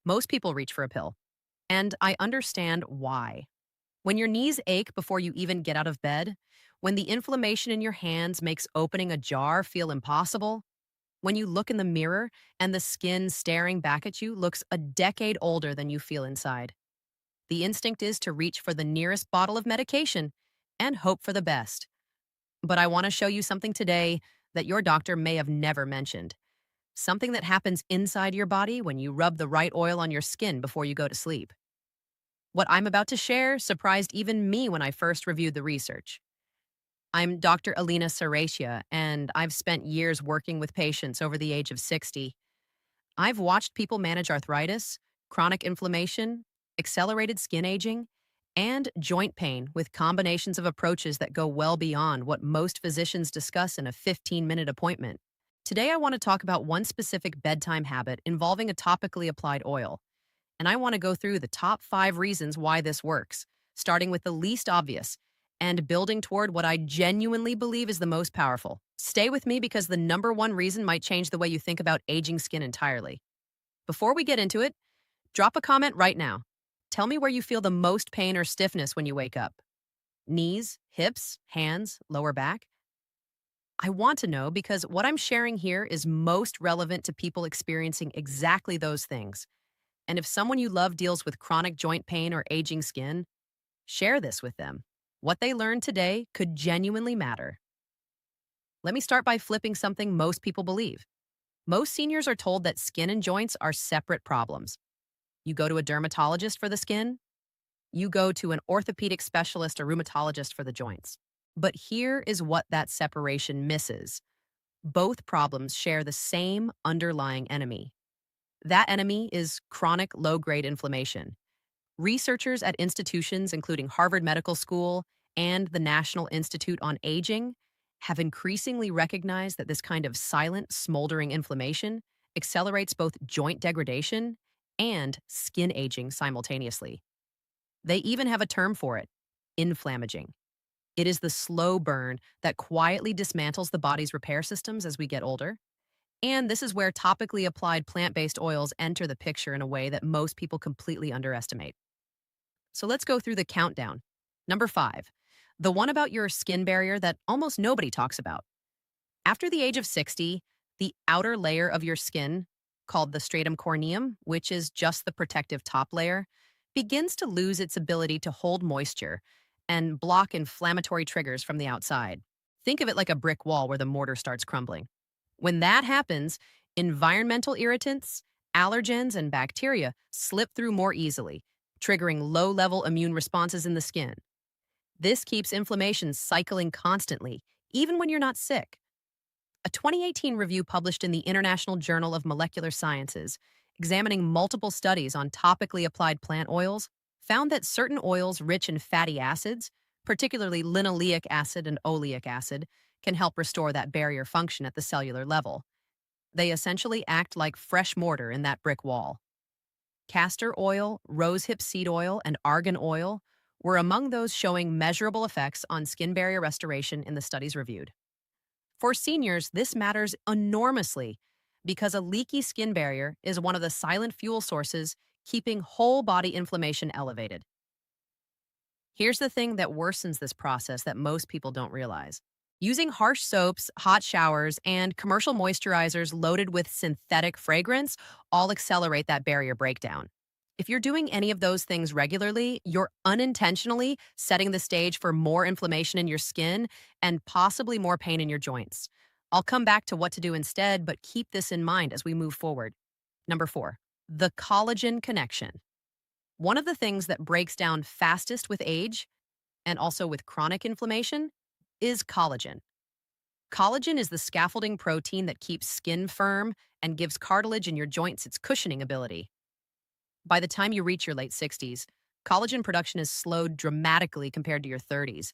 Most people reach for a pill, and I understand why. When your knees ache before you even get out of bed, when the inflammation in your hands makes opening a jar feel impossible, when you look in the mirror and the skin staring back at you looks a decade older than you feel inside, the instinct is to reach for the nearest bottle of medication and hope for the best. But I want to show you something today that your doctor may have never mentioned. Something that happens inside your body when you rub the right oil on your skin before you go to sleep. What I'm about to share surprised even me when I first reviewed the research. I'm Dr. Alina, and I've spent years working with patients over the age of 60. I've watched people manage arthritis, chronic inflammation, accelerated skin aging, and joint pain with combinations of approaches that go well beyond what most physicians discuss in a 15-minute appointment. Today, I want to talk about one specific bedtime habit involving a topically applied oil, and I want to go through the top 5 reasons why this works, starting with the least obvious and building toward what I genuinely believe is the most powerful. Stay with me because the number one reason might change the way you think about aging skin entirely. Before we get into it, drop a comment right now. Tell me where you feel the most pain or stiffness when you wake up. Knees, hips, hands, lower back? I want to know because what I'm sharing here is most relevant to people experiencing exactly those things. And if someone you love deals with chronic joint pain or aging skin, share this with them. What they learned today could genuinely matter. Let me start by flipping something most people believe. Most seniors are told that skin and joints are separate problems. You go to a dermatologist for the skin, you go to an orthopedic specialist or rheumatologist for the joints. But here is what that separation misses. Both problems share the same underlying enemy. That enemy is chronic low-grade inflammation. Researchers at institutions including Harvard Medical School and the National Institute on Aging have increasingly recognized that this kind of silent, smoldering inflammation accelerates both joint degradation and skin aging simultaneously. They even have a term for it, inflammaging. It is the slow burn that quietly dismantles the body's repair systems as we get older. And this is where topically applied plant-based oils enter the picture in a way that most people completely underestimate. So let's go through the countdown. Number 5, the one about your skin barrier that almost nobody talks about. After the age of 60, the outer layer of your skin, called the stratum corneum, which is just the protective top layer, begins to lose its ability to hold moisture and block inflammatory triggers from the outside. Think of it like a brick wall where the mortar starts crumbling. When that happens, environmental irritants, allergens, and bacteria slip through more easily, triggering low-level immune responses in the skin. This keeps inflammation cycling constantly, even when you're not sick. A 2018 review published in the International Journal of Molecular Sciences, examining multiple studies on topically applied plant oils, found that certain oils rich in fatty acids, particularly linoleic acid and oleic acid, can help restore that barrier function at the cellular level. They essentially act like fresh mortar in that brick wall. Castor oil, rosehip seed oil, and argan oil were among those showing measurable effects on skin barrier restoration in the studies reviewed. For seniors, this matters enormously because a leaky skin barrier is one of the silent fuel sources keeping whole body inflammation elevated. Here's the thing that worsens this process that most people don't realize. Using harsh soaps, hot showers, and commercial moisturizers loaded with synthetic fragrance all accelerate that barrier breakdown. If you're doing any of those things regularly, you're unintentionally setting the stage for more inflammation in your skin and possibly more pain in your joints. I'll come back to what to do instead, but keep this in mind as we move forward. Number 4, the collagen connection. One of the things that breaks down fastest with age and also with chronic inflammation is collagen. Collagen is the scaffolding protein that keeps skin firm and gives cartilage in your joints its cushioning ability. By the time you reach your late 60s, collagen production is slowed dramatically compared to your 30s,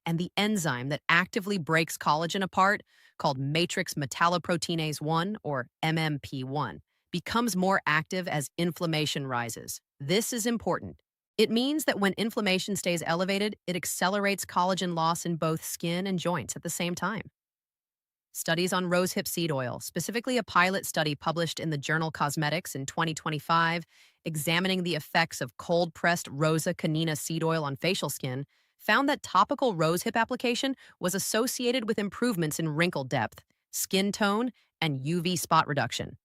and the enzyme that actively breaks collagen apart, called matrix metalloproteinase 1 or MMP1, becomes more active as inflammation rises. This is important. It means that when inflammation stays elevated, it accelerates collagen loss in both skin and joints at the same time. Studies on rosehip seed oil, specifically a pilot study published in the journal Cosmetics in 2025, examining the effects of cold-pressed Rosa canina seed oil on facial skin, found that topical rosehip application was associated with improvements in wrinkle depth, skin tone, and UV spot reduction.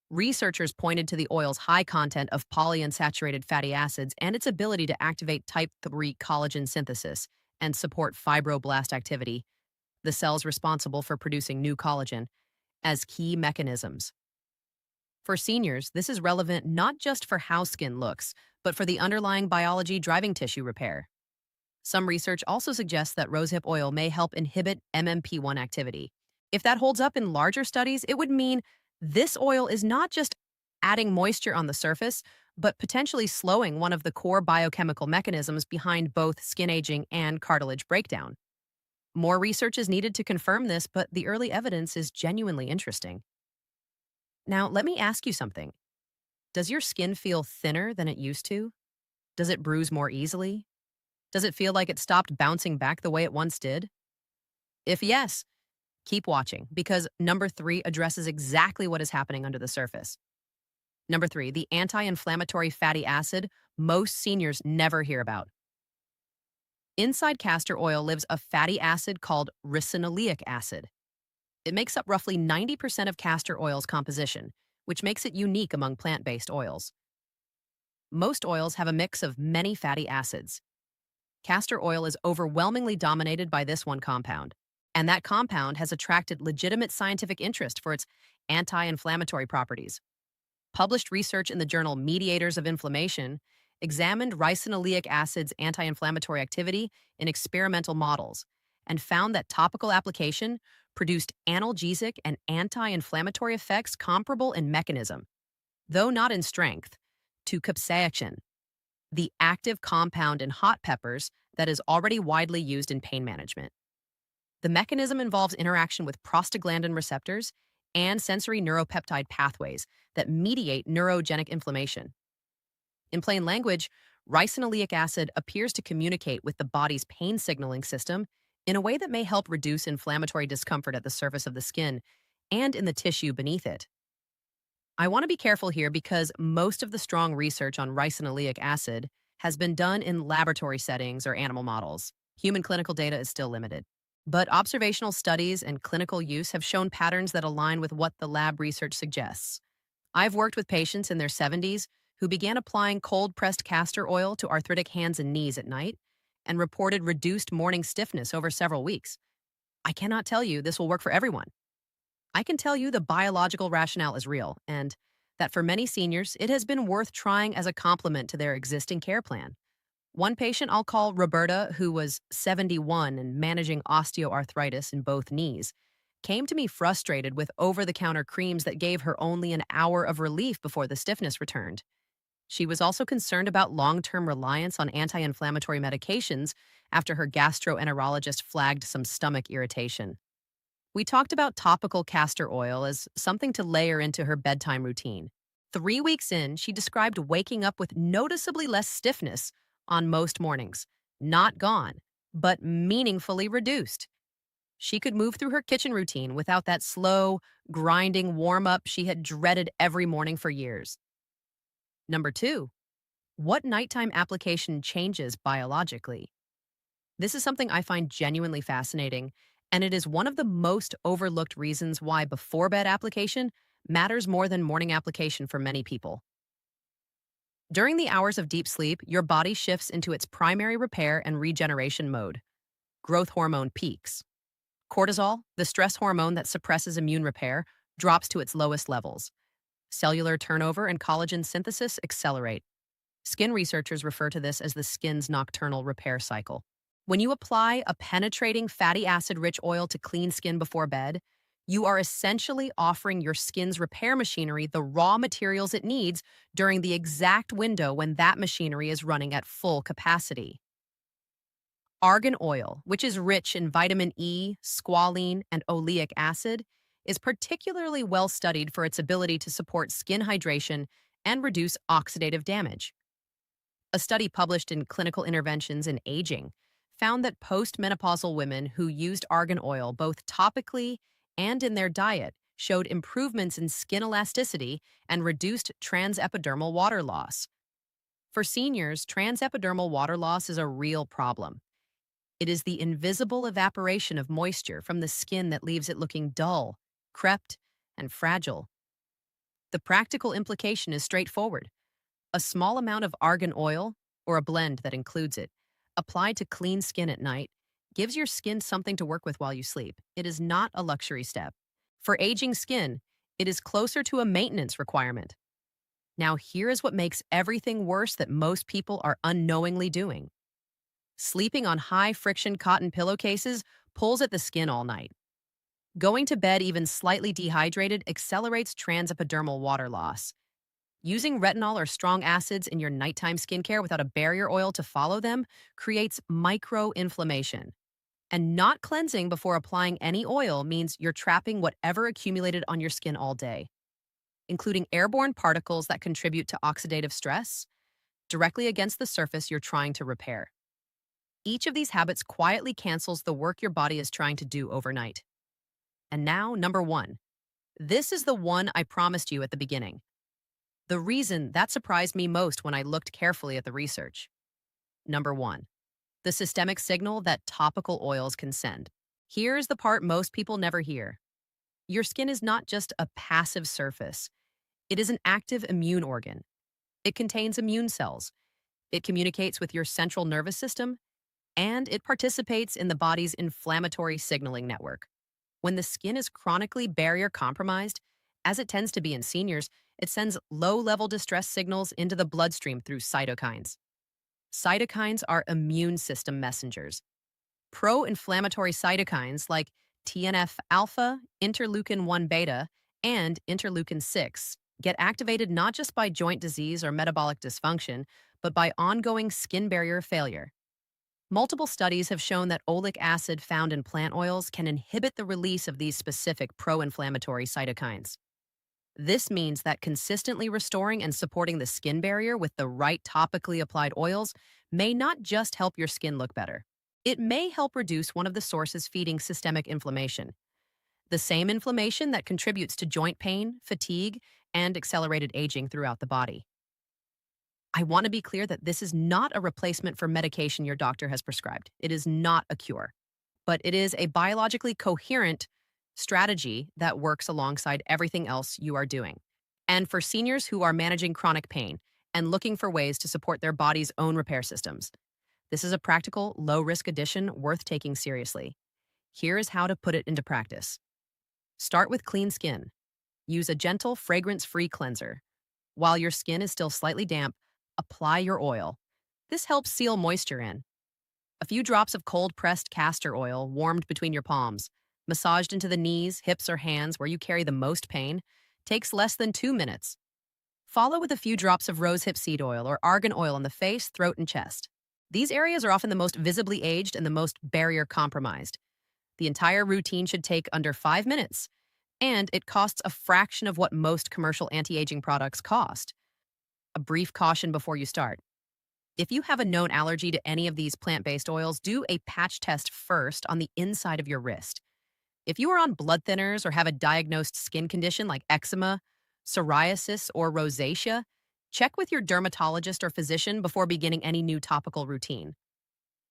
Researchers pointed to the oil's high content of polyunsaturated fatty acids and its ability to activate type 3 collagen synthesis and support fibroblast activity, the cells responsible for producing new collagen, as key mechanisms. For seniors, this is relevant not just for how skin looks, but for the underlying biology driving tissue repair. Some research also suggests that rosehip oil may help inhibit MMP1 activity. If that holds up in larger studies, it would mean this oil is not just adding moisture on the surface, but potentially slowing one of the core biochemical mechanisms behind both skin aging and cartilage breakdown. More research is needed to confirm this, but the early evidence is genuinely interesting. Now, let me ask you something. Does your skin feel thinner than it used to? Does it bruise more easily? Does it feel like it stopped bouncing back the way it once did? If yes, keep watching, because number 3 addresses exactly what is happening under the surface. Number 3, the anti-inflammatory fatty acid most seniors never hear about. Inside castor oil lives a fatty acid called ricinoleic acid. It makes up roughly 90% of castor oil's composition, which makes it unique among plant-based oils. Most oils have a mix of many fatty acids. Castor oil is overwhelmingly dominated by this one compound, and that compound has attracted legitimate scientific interest for its anti-inflammatory properties. Published research in the journal Mediators of Inflammation examined ricinoleic acid's anti-inflammatory activity in experimental models and found that topical application produced analgesic and anti-inflammatory effects comparable in mechanism, though not in strength, to capsaicin, the active compound in hot peppers that is already widely used in pain management. The mechanism involves interaction with prostaglandin receptors and sensory neuropeptide pathways that mediate neurogenic inflammation. In plain language, ricinoleic acid appears to communicate with the body's pain signaling system in a way that may help reduce inflammatory discomfort at the surface of the skin and in the tissue beneath it. I want to be careful here because most of the strong research on ricinoleic acid has been done in laboratory settings or animal models. Human clinical data is still limited. But observational studies and clinical use have shown patterns that align with what the lab research suggests. I've worked with patients in their 70s who began applying cold-pressed castor oil to arthritic hands and knees at night and reported reduced morning stiffness over several weeks. I cannot tell you this will work for everyone. I can tell you the biological rationale is real, and that for many seniors, it has been worth trying as a complement to their existing care plan. One patient I'll call Roberta, who was 71 and managing osteoarthritis in both knees, came to me frustrated with over-the-counter creams that gave her only an hour of relief before the stiffness returned. She was also concerned about long-term reliance on anti-inflammatory medications after her gastroenterologist flagged some stomach irritation. We talked about topical castor oil as something to layer into her bedtime routine. 3 weeks in, she described waking up with noticeably less stiffness on most mornings. Not gone, but meaningfully reduced. She could move through her kitchen routine without that slow, grinding warm-up she had dreaded every morning for years. Number 2, what nighttime application changes biologically? This is something I find genuinely fascinating, and it is one of the most overlooked reasons why before bed application matters more than morning application for many people. During the hours of deep sleep, your body shifts into its primary repair and regeneration mode. Growth hormone peaks. Cortisol, the stress hormone that suppresses immune repair, drops to its lowest levels. Cellular turnover and collagen synthesis accelerate. Skin researchers refer to this as the skin's nocturnal repair cycle. When you apply a penetrating fatty acid-rich oil to clean skin before bed, you are essentially offering your skin's repair machinery the raw materials it needs during the exact window when that machinery is running at full capacity. Argan oil, which is rich in vitamin E, squalene, and oleic acid, is particularly well studied for its ability to support skin hydration and reduce oxidative damage. A study published in Clinical Interventions in Aging found that postmenopausal women who used argan oil both topically and in their diet showed improvements in skin elasticity and reduced transepidermal water loss. For seniors, transepidermal water loss is a real problem. It is the invisible evaporation of moisture from the skin that leaves it looking dull, crept, and fragile. The practical implication is straightforward. A small amount of argan oil, or a blend that includes it, applied to clean skin at night, gives your skin something to work with while you sleep. It is not a luxury step. For aging skin, it is closer to a maintenance requirement. Now, here is what makes everything worse that most people are unknowingly doing. Sleeping on high-friction cotton pillowcases pulls at the skin all night. Going to bed even slightly dehydrated accelerates transepidermal water loss. Using retinol or strong acids in your nighttime skincare without a barrier oil to follow them creates micro-inflammation. And not cleansing before applying any oil means you're trapping whatever accumulated on your skin all day, including airborne particles that contribute to oxidative stress, directly against the surface you're trying to repair. Each of these habits quietly cancels the work your body is trying to do overnight. And now, number 1. This is the one I promised you at the beginning. The reason that surprised me most when I looked carefully at the research. Number 1. The systemic signal that topical oils can send. Here's the part most people never hear. Your skin is not just a passive surface. It is an active immune organ. It contains immune cells. It communicates with your central nervous system, and it participates in the body's inflammatory signaling network. When the skin is chronically barrier compromised, as it tends to be in seniors, it sends low-level distress signals into the bloodstream through cytokines. Cytokines are immune system messengers. Pro-inflammatory cytokines like TNF-alpha, interleukin-1 beta, and interleukin-6 get activated not just by joint disease or metabolic dysfunction, but by ongoing skin barrier failure. Multiple studies have shown that oleic acid found in plant oils can inhibit the release of these specific pro-inflammatory cytokines. This means that consistently restoring and supporting the skin barrier with the right topically applied oils may not just help your skin look better. It may help reduce one of the sources feeding systemic inflammation, the same inflammation that contributes to joint pain, fatigue, and accelerated aging throughout the body. I want to be clear that this is not a replacement for medication your doctor has prescribed. It is not a cure, but it is a biologically coherent strategy that works alongside everything else you are doing. And for seniors who are managing chronic pain and looking for ways to support their body's own repair systems, this is a practical, low-risk addition worth taking seriously. Here is how to put it into practice. Start with clean skin. Use a gentle, fragrance-free cleanser. While your skin is still slightly damp, apply your oil. This helps seal moisture in. A few drops of cold-pressed castor oil warmed between your palms, massaged into the knees, hips, or hands where you carry the most pain, takes less than 2 minutes. Follow with a few drops of rosehip seed oil or argan oil on the face, throat, and chest. These areas are often the most visibly aged and the most barrier compromised. The entire routine should take under 5 minutes, and it costs a fraction of what most commercial anti-aging products cost. A brief caution before you start. If you have a known allergy to any of these plant-based oils, do a patch test first on the inside of your wrist. If you are on blood thinners or have a diagnosed skin condition like eczema, psoriasis, or rosacea, check with your dermatologist or physician before beginning any new topical routine.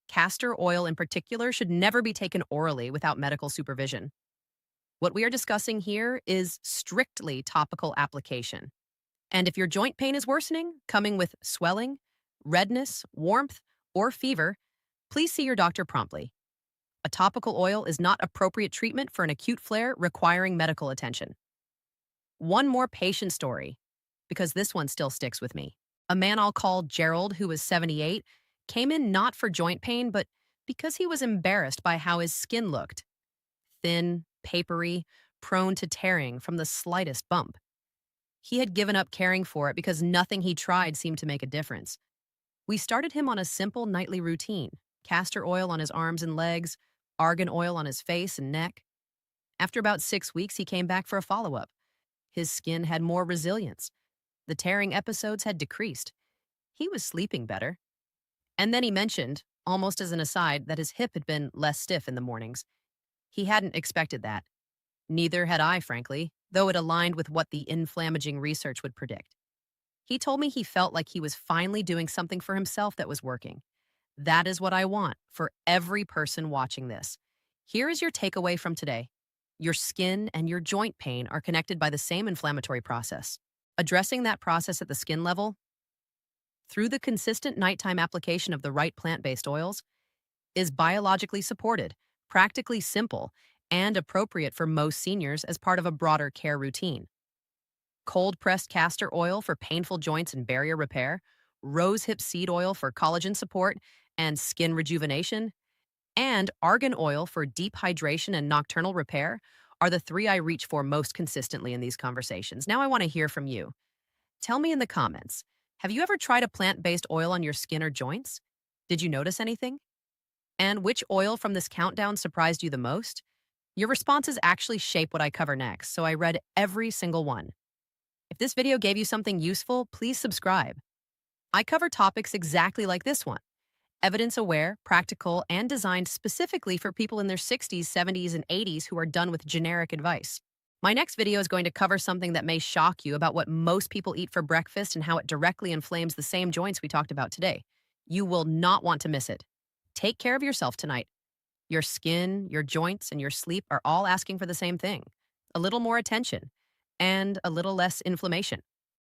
Castor oil in particular should never be taken orally without medical supervision. What we are discussing here is strictly topical application. And if your joint pain is worsening, coming with swelling, redness, warmth, or fever, please see your doctor promptly. A topical oil is not appropriate treatment for an acute flare requiring medical attention. One more patient story, because this one still sticks with me. A man I'll call Gerald, who was 78, came in not for joint pain, but because he was embarrassed by how his skin looked. Thin, papery, prone to tearing from the slightest bump. He had given up caring for it because nothing he tried seemed to make a difference. We started him on a simple nightly routine: castor oil on his arms and legs, argan oil on his face and neck. After about 6 weeks, he came back for a follow-up. His skin had more resilience. The tearing episodes had decreased. He was sleeping better. And then he mentioned, almost as an aside, that his hip had been less stiff in the mornings. He hadn't expected that. Neither had I, frankly, though it aligned with what the inflammaging research would predict. He told me he felt like he was finally doing something for himself that was working. That is what I want for every person watching this. Here is your takeaway from today. Your skin and your joint pain are connected by the same inflammatory process. Addressing that process at the skin level, through the consistent nighttime application of the right plant-based oils, is biologically supported, practically simple, and appropriate for most seniors as part of a broader care routine. Cold pressed castor oil for painful joints and barrier repair, rosehip seed oil for collagen support and skin rejuvenation, and argan oil for deep hydration and nocturnal repair are the three I reach for most consistently in these conversations. Now I want to hear from you. Tell me in the comments, have you ever tried a plant-based oil on your skin or joints? Did you notice anything? And which oil from this countdown surprised you the most? Your responses actually shape what I cover next, so I read every single one. If this video gave you something useful, please subscribe. I cover topics exactly like this one, evidence-aware, practical, and designed specifically for people in their 60s, 70s, and 80s who are done with generic advice. My next video is going to cover something that may shock you about what most people eat for breakfast and how it directly inflames the same joints we talked about today. You will not want to miss it. Take care of yourself tonight. Your skin, your joints, and your sleep are all asking for the same thing: a little more attention and a little less inflammation.